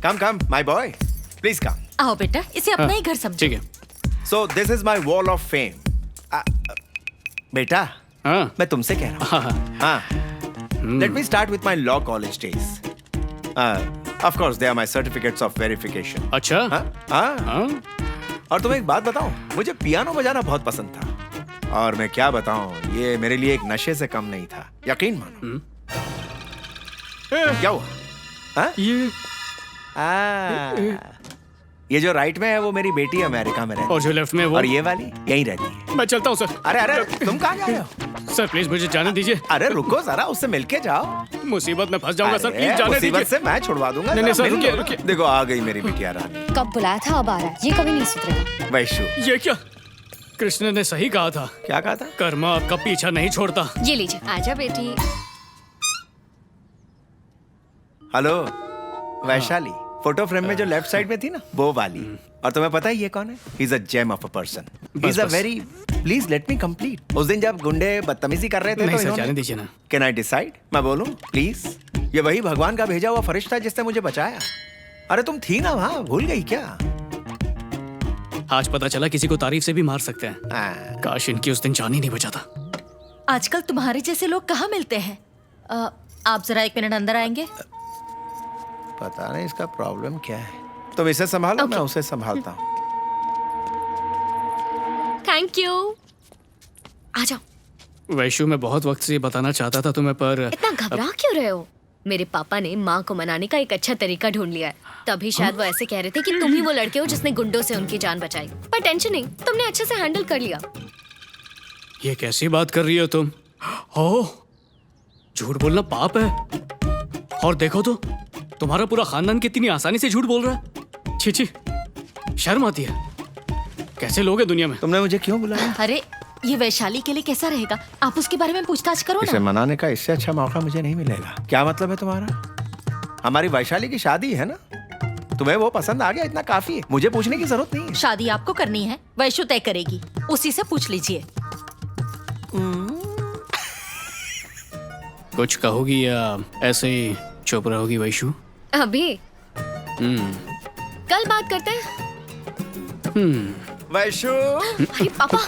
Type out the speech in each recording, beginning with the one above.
Come, my boy. Please come. आओ बेटा, इसे अपना ही घर समझो। ठीक है। So this is my wall of fame. बेटा, हाँ मैं तुमसे कह रहा हूँ। हाँ. Let me start with my law college days. Of course, they are my certificates of verification. अच्छा हाँ. हाँ और तुम्हें एक बात बताऊं, मुझे पियानो बजाना बहुत पसंद था। और मैं क्या बताऊं, ये मेरे लिए एक नशे से कम नहीं था। यकीन मानो। क्या हुआ? हाँ? ये जो राइट में है वो मेरी बेटी अमेरिका में रहती है। और जो लेफ्ट में वो? और ये वाली यहीं रहती है। मैं चलता हूँ सर। अरे तुम कहाँ जा रहे हो? सर प्लीज मुझे जाने दीजिए। अरे रुको जरा, उससे मिलके जाओ। मुसीबत में फंस जाऊंगा सर, अरे, प्लीज जाने मुसीबत दीजिए। से मैं छुड़वा दूंगा। नहीं, जरा सर, मिल लो रुकिए। ना। देखो आ गई मेरी बिटिया रानी। कब बुलाया था अब आ रहा है, ये कभी नहीं सुधरेगा। वैशु। ये क्या? कृष्ण ने सही कहा था। क्या कहा था? कर्मा आपका पीछा नहीं छोड़ता। ये लीजिए। आजा बेटी। हेलो वैशाली, फोटो फ्रेम में जो लेफ्ट साइड में थी ना, वो वाली। और तुम्हें पता है ये कौन है? He is a gem of a person. He is a very, please let me complete. उस दिन जब गुंडे बदतमीजी कर रहे थे नहीं तो सर, जाने दीजिए ना। Can I decide? मैं बोलूं प्लीज? ये वही भगवान का भेजा हुआ फरिश्ता है जिसने मुझे बचाया। अरे तुम थी ना वहां, भूल गई क्या? आज पता चला किसी को तारीफ से भी मार सकते हैं। काश इनकी उस दिन जान ही नहीं बचाता। आजकल तुम्हारे जैसे लोग कहाँ मिलते हैं? आप जरा 1 मिनट अंदर आएंगे? पता नहीं इसका प्रॉब्लम क्या है। तुम इसे संभालो, मैं उसे संभालता हूँ। Thank you. आ जाओ। वैशु, मैं बहुत वक्त से ये बताना चाहता था तुम्हें, पर इतना घबरा क्यों रहे हो? मेरे पापा ने माँ को मनाने का एक अच्छा तरीका ढूंढ लिया है। तभी शायद वो ऐसे कह रहे थे कि तुम ही वो लड़के हो जिसने गुंडों से उनकी जान बचाई। पर टेंशन नहीं, तुमने अच्छे से हैंडल कर लिया। ये कैसी बात कर रही हो तुम? ओह, झूठ बोलना पाप है। और देखो तो, तुम्हारा पूरा खानदान कितनी आसानी से झूठ बोल रहा है। छी छी, शर्म आती है। कैसे लोग हैं दुनिया में? तुमने मुझे क्यों बुलाया? अरे ये वैशाली के लिए कैसा रहेगा? आप उसके बारे में पूछताछ करो इसे ना। मनाने का इससे अच्छा मौका मुझे नहीं मिलेगा। क्या मतलब है तुम्हारा? हमारी वैशाली की शादी है ना, तुम्हें वो पसंद आ गया, इतना काफी है। मुझे पूछने की जरूरत नहीं है। शादी आपको करनी है, वैशु तय करेगी। उसी से पूछ लीजिए। कुछ कहोगी या ऐसे ही चुप रहोगी वैशु? अभी कल बात करते हैं। वैशु, अरे पापा।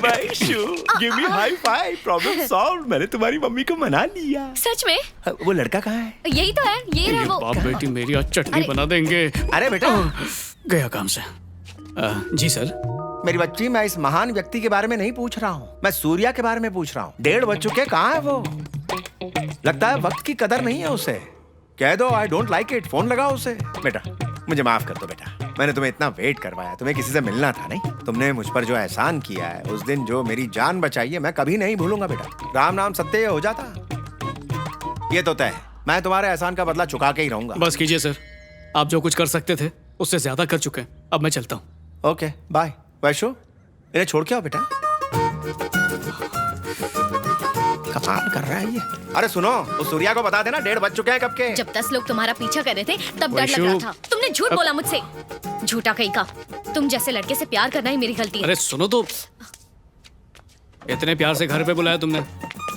Vaishu, give me high five. Problem solve. मैंने तुम्हारी मम्मी को मना लिया। सच में? वो लड़का कहाँ है? यही तो है, ये रहा ये वो। बाप बेटी मेरी आज चटनी अरे- बना देंगे। अरे बेटा, गया काम से। जी सर। मेरी बच्ची, मैं इस महान व्यक्ति के बारे में नहीं पूछ रहा हूँ, मैं सूर्या के बारे में पूछ रहा हूँ। 1:30 बज चुके, कहाँ है वो? लगता है वक्त की कदर नहीं है उसे। कह दो I don't like it, phone लगाओ उसे। बेटा मुझे माफ कर दो बेटा, मैंने तुम्हें इतना वेट करवाया। तुम्हें किसी से मिलना था नहीं? तुमने मुझ पर जो एहसान किया है, उस दिन जो मेरी जान बचाई है, मैं कभी नहीं भूलूंगा बेटा। राम नाम सत्य हो जाता, ये तो तय है। मैं तुम्हारे एहसान का बदला चुका के ही रहूंगा। बस कीजिए सर, आप जो कुछ कर सकते थे उससे ज्यादा कर चुके हैं। अब मैं चलता हूँ। Okay bye. वैशु, इन्हें छोड़ के आओ बेटा। कमाल कर रहा है ये। अरे सुनो, उस सूर्या को बता देना 1:30 बज चुके हैं कब के। जब 10 लोग तुम्हारा पीछा कर रहे थे तब डर लग वैशु। रहा था। तुमने झूठ बोला मुझसे। झूठा कहीं का। तुम जैसे लड़के से प्यार करना ही मेरी गलती है। अरे सुनो तो, इतने प्यार से घर पे बुलाया तुमने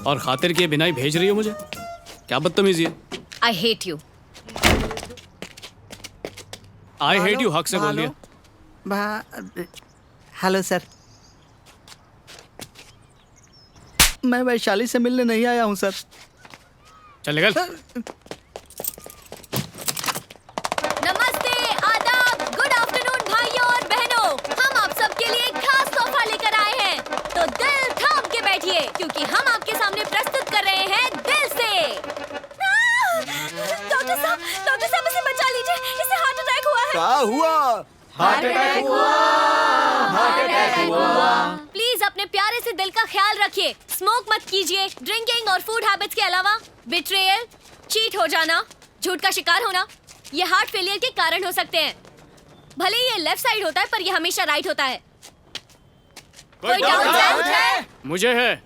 और खातिर किए बिना ही भेज रही हो मुझे? क्या बदतमीजी है। I hate you. I hate you हक से बोल दिया। हेलो सर, मैं वैशाली से मिलने नहीं आया हूँ सर। चल निकल। नमस्ते, आदाब, गुड आफ्टरनून भाइयों और बहनों। हम आप सबके लिए एक खास तोहफा लेकर आए हैं, तो दिल थाम के बैठिए क्योंकि हम आपके सामने प्रस्तुत कर रहे हैं दिल से। डॉक्टर साहब इसे बचा लीजिए, इसे हार्ट अटैक हुआ है। क्या हुआ? हार्ट अटैक हुआ। हार्ट अटैक हुआ। प्लीज अपने प्यारे से दिल का ख्याल रखिए। स्मोक मत कीजिए। ड्रिंकिंग और फूड हैबिट्स के अलावा बिट्रेयल, चीट हो जाना, झूठ का शिकार होना, ये हार्ट फेलियर के कारण हो सकते हैं। भले ही ये लेफ्ट साइड होता है पर ये हमेशा राइट होता है। कोई डाउट है? मुझे है।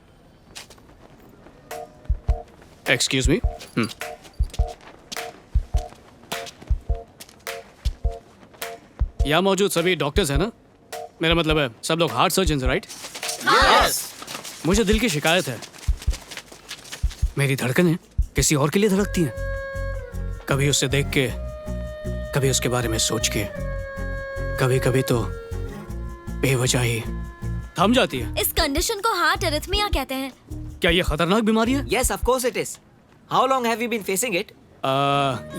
Excuse me. यहाँ मौजूद सभी डॉक्टर्स हैं ना? मेरा मतलब है सब लोग हार्ट सर्जन, राइट? यस। मुझे दिल की शिकायत है। मेरी धड़कनें किसी और के लिए धड़कती हैं। कभी उससे देख के कभी उसके बारे में सोच के, कभी कभी तो बेवजह ही थम जाती है। इस कंडीशन को हार्ट एरिथमिया कहते हैं। क्या ये खतरनाक बीमारी है? Yes, of course it is. How long have you been facing it?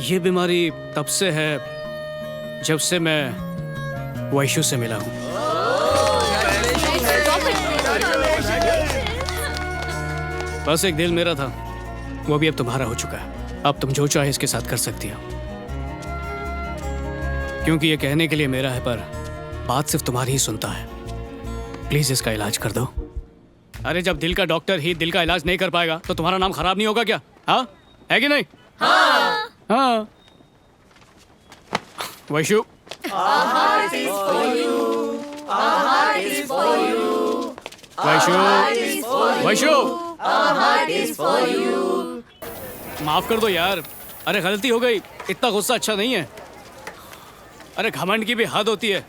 ये बीमारी तब से है जब से मैं वैशु से मिला हूँ। बस एक दिल मेरा था, वो भी अब तुम्हारा हो चुका है। अब तुम जो चाहे इसके साथ कर सकती हो, क्योंकि ये कहने के लिए मेरा है, पर बात सिर्फ तुम्हारी ही सुनता है। प्लीज इसका इलाज कर दो। अरे जब दिल का डॉक्टर ही दिल का इलाज नहीं कर पाएगा तो तुम्हारा नाम खराब नहीं होगा क्या? हाँ, है कि नहीं? हाँ। हाँ। वैशु, वैशु, वैशु, माफ कर दो यार। अरे गलती हो गई, इतना गुस्सा अच्छा नहीं है। अरे घमंड की भी हद होती है।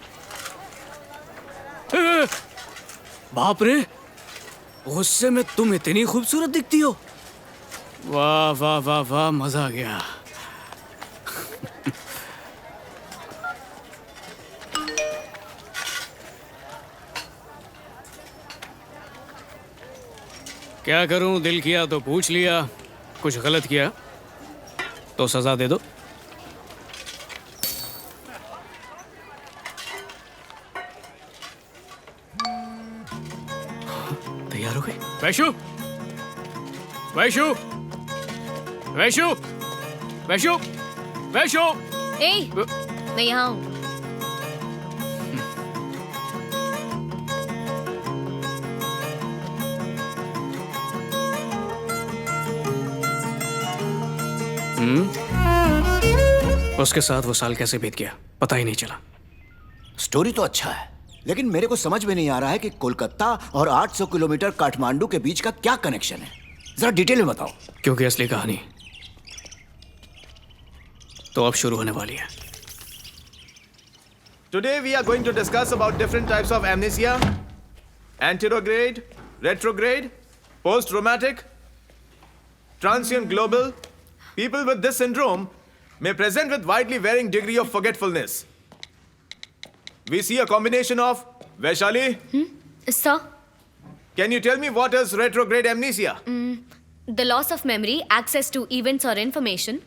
बाप रे, गुस्से में तुम इतनी खूबसूरत दिखती हो। वाह वाह वाह वाह, मजा आ गया। क्या करूं, दिल किया तो पूछ लिया, कुछ गलत किया तो सजा दे दो। तैयार हो गई? वैशु, वैशु, वैशु, वैशु, वैशु। ए, मैं यहाँ हूँ। उसके साथ वो साल कैसे बीत गया पता ही नहीं चला। स्टोरी तो अच्छा है, लेकिन मेरे को समझ में नहीं आ रहा है कि कोलकाता और 800 किलोमीटर काठमांडू के बीच का क्या कनेक्शन है। जरा डिटेल में बताओ। क्योंकि असली कहानी तो अब शुरू होने वाली है। Today we are going to discuss about different types of amnesia: anterograde, retrograde, post-traumatic, transient global. People with this syndrome may present with widely varying degree of forgetfulness. We see a combination of Vaishali. Sir, Can you tell me what is retrograde amnesia? the loss of memory, access to events or information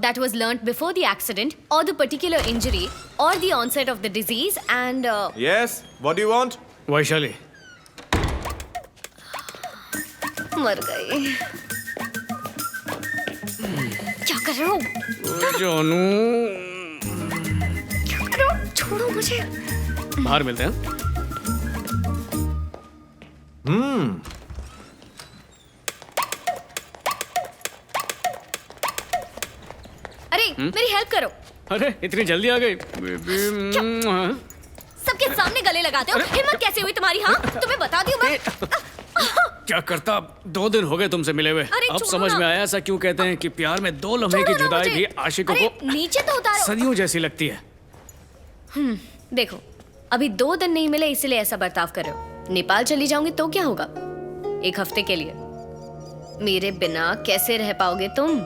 that was learnt before the accident or the particular injury or the onset of the disease and Yes. What do you want? Vaishali, मर गई। क्या कर रहे हो? जानू, क्या कर रहे हो? छोड़ो मुझे। बाहर मिलते हैं। अरे मेरी हेल्प करो। अरे इतनी जल्दी आ गई। सबके सामने गले लगाते हो। हिम्मत कैसे हुई तुम्हारी? हाँ, तुम्हें बता दी मैं। क्या करता, 2 दिन हो गए तुमसे मिले हुए। अरे अब छोड़ो समझ ना। में आया ऐसा क्यों कहते हैं कि प्यार में 2 लम्हे की छोड़ो ना जुदाई मुझे। भी आशिकों अरे, को नीचे तो उतारो। सदियों जैसी लगती है। देखो, अभी 2 दिन नहीं मिले इसलिए ऐसा बर्ताव कर रहे हो। नेपाल चली जाऊंगी तो क्या होगा? 1 हफ्ते के लिए। मेरे बिना कैसे रह पाओगे तुम?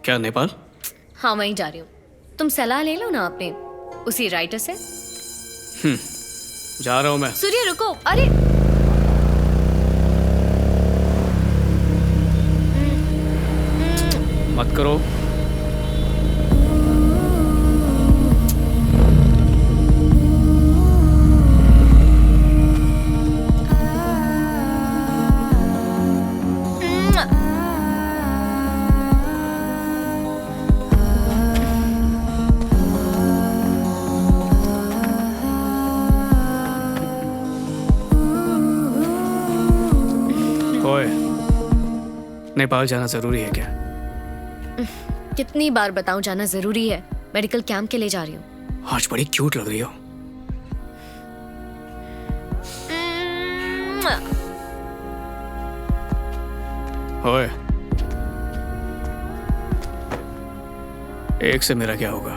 क्या नेपाल? हाँ, वहीं जा रही हूँ। तुम सलाह ले लो ना अपने उसी राइटर से। जा रहा हूँ मैं। सूर्य रुको। अरे मत करो। ओए, नेपाल जाना जरूरी है क्या? कितनी बार बताऊं जाना जरूरी है। मेडिकल कैंप के लिए जा रही हूँ। आज बड़ी क्यूट लग रही हो। ओए, एक से मेरा क्या होगा?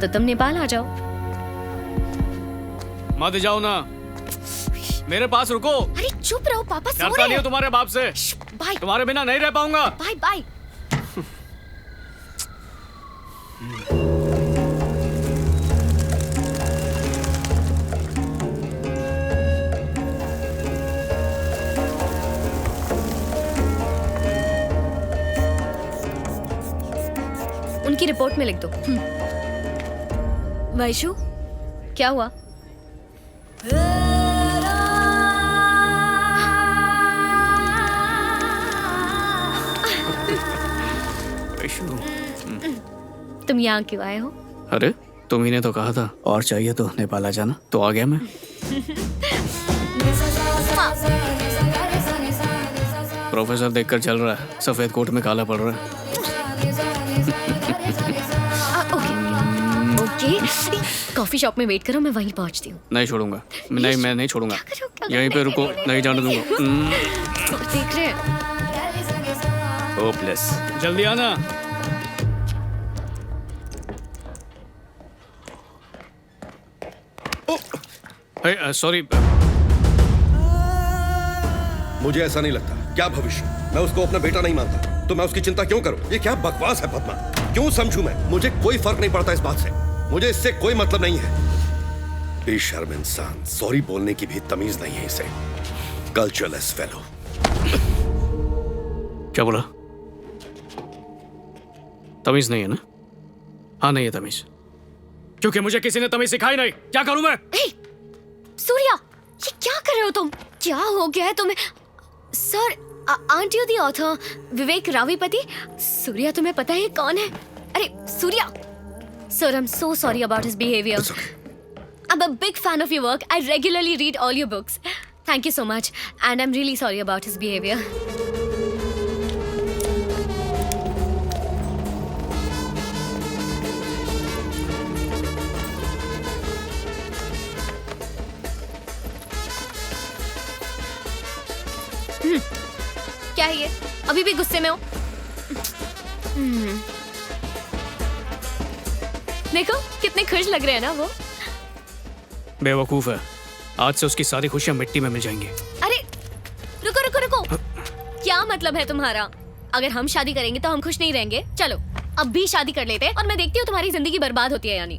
तो तुम नेपाल आ जाओ। मत जाओ ना, मेरे पास रुको। अरे चुप रहो, पापा सो डरता रहे नहीं हो हैं। तुम्हारे बाप से। बाय तुम्हारे बिना नहीं रह पाऊंगा। Bye bye. उनकी रिपोर्ट में लिख दो। वैशु, क्या हुआ? तुम यहाँ क्यों आए हो? अरे तुम्ही ने तो कहा था और चाहिए तो नेपाल आ जाना, तो आ गया मैं। प्रोफेसर देखकर चल रहा है, सफेद कोट में काला पड़ रहा है। ओके, कॉफी शॉप में वेट करो, मैं वहीं पहुंचती हूँ। नहीं छोड़ूंगा, नहीं मैं नहीं छोड़ूंगा। क्या यहीं पे रुको, नहीं जाने दूंगा। देख रहे हैं? होपलेस। जल्दी आना। सॉरी। मुझे ऐसा नहीं लगता। क्या भविष्य? मैं उसको अपना बेटा नहीं मानता, तो मैं उसकी चिंता क्यों करूं? ये क्या बकवास है पद्मा? क्यों समझूं मैं? मुझे कोई फर्क नहीं पड़ता इस बात से। मुझे इससे कोई मतलब नहीं है। बेशर्म इंसान, सॉरी बोलने की भी तमीज नहीं है इसे। कल्चरलेस फेलो। क्या बोला? तमीज नहीं है ना? हाँ नहीं है तमीज, क्योंकि मुझे किसी ने तमीज सिखाई नहीं। क्या करूं मैं? सूर्या, ये क्या कर रहे हो तुम? क्या हो गया है तुम्हें? Sir, aren't you the author Vivek Ravipati? Surya, तुम्हें पता है ये कौन है? अरे Surya, sir, I am so sorry about his behaviour. I'm a big fan of your work. I regularly read all your books. Thank you so much, and I'm really sorry about his behavior. क्या है ये? अभी भी गुस्से में हो? देखो कितने खुश लग रहे हैं ना वो। बेवकूफ है, आज से उसकी सारी खुशियां मिट्टी में मिल जाएंगी। अरे रुको रुको रुको, क्या मतलब है तुम्हारा? अगर हम शादी करेंगे तो हम खुश नहीं रहेंगे? चलो अब भी शादी कर लेते हैं और मैं देखती हूँ तुम्हारी जिंदगी बर्बाद होती है यानी।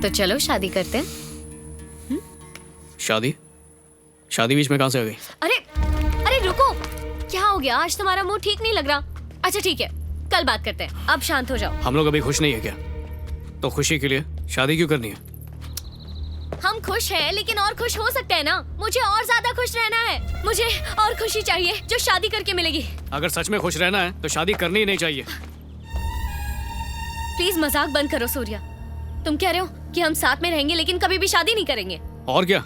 तो चलो शादी करते हैं। शादी? शादी बीच में कहां से आ गई? अरे अरे रुको, क्या हो गया? आज तुम्हारा मूड ठीक नहीं लग रहा। अच्छा ठीक है, कल बात करते हैं, अब शांत हो जाओ। हम लोग अभी खुश नहीं है क्या? तो खुशी के लिए शादी क्यों करनी है? हम खुश हैं, लेकिन और खुश हो सकते हैं ना। मुझे और ज्यादा खुश रहना है। मुझे और खुशी चाहिए जो शादी करके मिलेगी। अगर सच में खुश रहना है तो शादी करनी ही नहीं चाहिए। प्लीज मजाक बंद करो सूर्या। तुम कह रहे हो कि हम साथ में रहेंगे लेकिन कभी भी शादी नहीं करेंगे? और क्या,